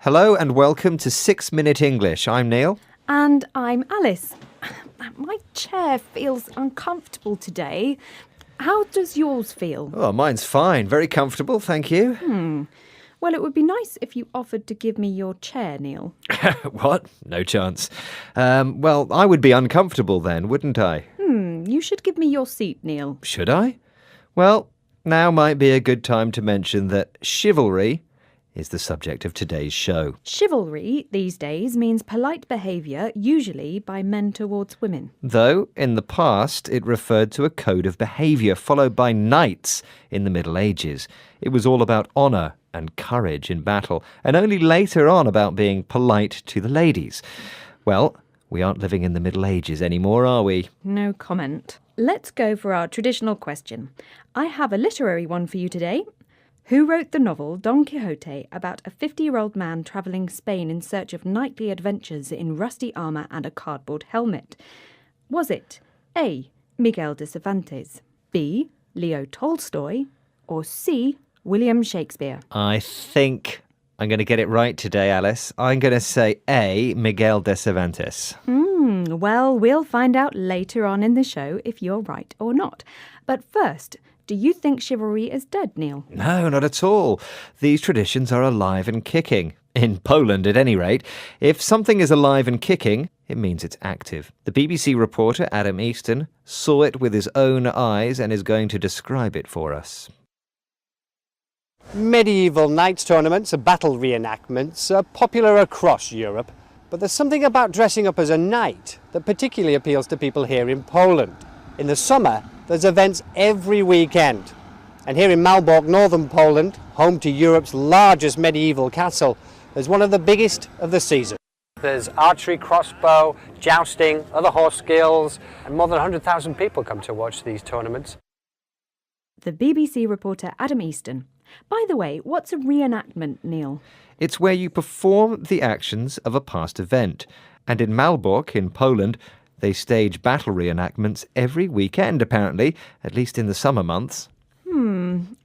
Hello and welcome to 6 Minute English. I'm Neil. And I'm Alice. My chair feels uncomfortable today. How does yours feel? Oh, mine's fine. Very comfortable, thank you. Well, it would be nice if you offered to give me your chair, Neil. What? No chance. Well, I would be uncomfortable then, wouldn't I? You should give me your seat, Neil. Should I? Well, now might be a good time to mention that chivalry is the subject of today's show. Chivalry these days means polite behaviour, usually by men towards women. Though, in the past, it referred to a code of behaviour followed by knights in the Middle Ages. It was all about honour and courage in battle, and only later on about being polite to the ladies. Well, we aren't living in the Middle Ages anymore, are we? No comment. Let's go for our traditional question. I have a literary one for you today. Who wrote the novel Don Quixote about a 50-year-old man travelling Spain in search of knightly adventures in rusty armour and a cardboard helmet? Was it A. Miguel de Cervantes, B. Leo Tolstoy, or C. William Shakespeare? I think I'm going to get it right today, Alice. I'm going to say A. Miguel de Cervantes. Well, we'll find out later on in the show if you're right or not. But first, do you think chivalry is dead, Neil? No, not at all. These traditions are alive and kicking. In Poland, at any rate. If something is alive and kicking, it means it's active. The BBC reporter Adam Easton saw it with his own eyes and is going to describe it for us. Medieval knights tournaments and battle reenactments are popular across Europe, but there's something about dressing up as a knight that particularly appeals to people here in Poland. In the summer, there's events every weekend. And here in Malbork, northern Poland, home to Europe's largest medieval castle, there's one of the biggest of the season. There's archery, crossbow, jousting, other horse skills, and more than 100,000 people come to watch these tournaments. The BBC reporter Adam Easton. By the way, what's a reenactment, Neil? It's where you perform the actions of a past event. And in Malbork, in Poland, they stage battle reenactments every weekend, apparently, at least in the summer months.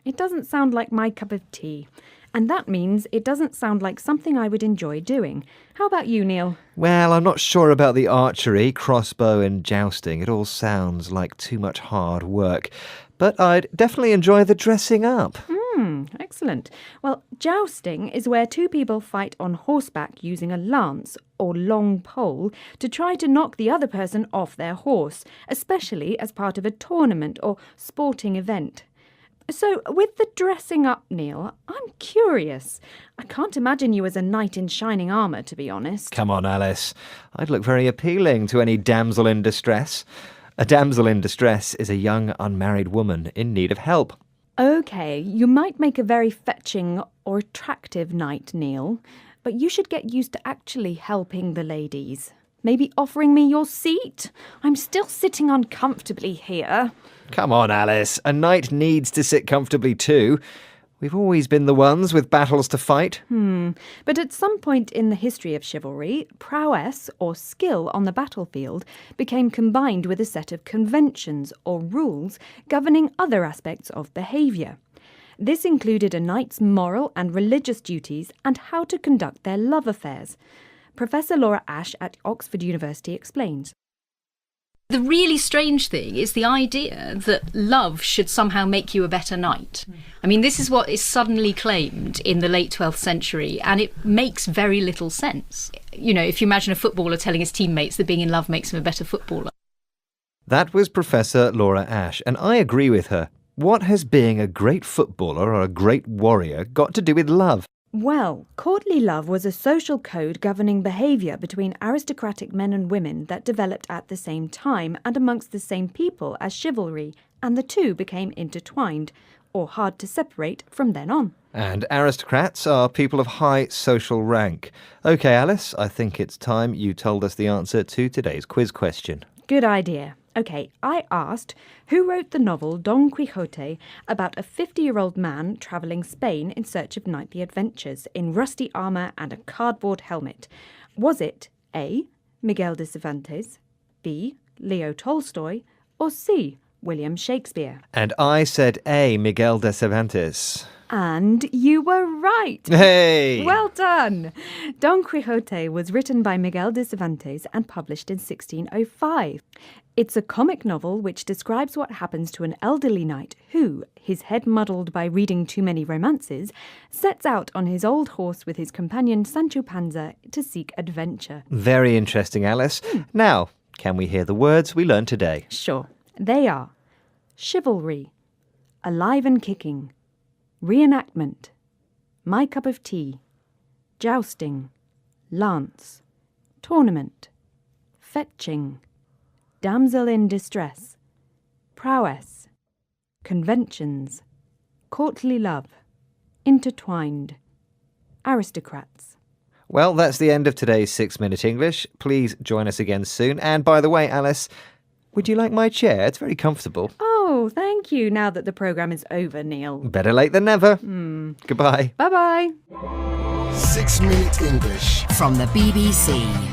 It doesn't sound like my cup of tea. And that means it doesn't sound like something I would enjoy doing. How about you, Neil? Well, I'm not sure about the archery, crossbow and jousting. It all sounds like too much hard work. But I'd definitely enjoy the dressing up. Excellent. Well, jousting is where two people fight on horseback using a lance or long pole to try to knock the other person off their horse, especially as part of a tournament or sporting event. So, with the dressing up, Neil, I'm curious. I can't imagine you as a knight in shining armour, to be honest. Come on, Alice. I'd look very appealing to any damsel in distress. A damsel in distress is a young unmarried woman in need of help. OK, you might make a very fetching or attractive knight, Neil, but you should get used to actually helping the ladies. Maybe offering me your seat? I'm still sitting uncomfortably here. Come on, Alice. A knight needs to sit comfortably too. We've always been the ones with battles to fight. But at some point in the history of chivalry, prowess or skill on the battlefield became combined with a set of conventions or rules governing other aspects of behaviour. This included a knight's moral and religious duties and how to conduct their love affairs. Professor Laura Ash at Oxford University explains. The really strange thing is the idea that love should somehow make you a better knight. I mean, this is what is suddenly claimed in the late 12th century, and it makes very little sense. You know, if you imagine a footballer telling his teammates that being in love makes him a better footballer. That was Professor Laura Ash, and I agree with her. What has being a great footballer or a great warrior got to do with love? Well, courtly love was a social code governing behaviour between aristocratic men and women that developed at the same time and amongst the same people as chivalry, and the two became intertwined, or hard to separate from then on. And aristocrats are people of high social rank. OK, Alice, I think it's time you told us the answer to today's quiz question. Good idea. OK, I asked, who wrote the novel Don Quixote about a 50-year-old man travelling Spain in search of knightly adventures in rusty armour and a cardboard helmet? Was it A. Miguel de Cervantes, B. Leo Tolstoy, or C. William Shakespeare. And I said A, Miguel de Cervantes. And you were right. Hey! Well done. Don Quixote was written by Miguel de Cervantes and published in 1605. It's a comic novel which describes what happens to an elderly knight who, his head muddled by reading too many romances, sets out on his old horse with his companion Sancho Panza to seek adventure. Very interesting, Alice. Now, can we hear the words we learned today? Sure. They are chivalry, alive and kicking, reenactment, my cup of tea, jousting, lance, tournament, fetching, damsel in distress, prowess, conventions, courtly love, intertwined, aristocrats. Well, that's the end of today's 6-Minute English. Please join us again soon. And by the way, Alice, would you like my chair? It's very comfortable. Oh, thank you, now that the programme is over, Neil. Better late than never. Goodbye. Bye-bye. 6-Minute English from the BBC.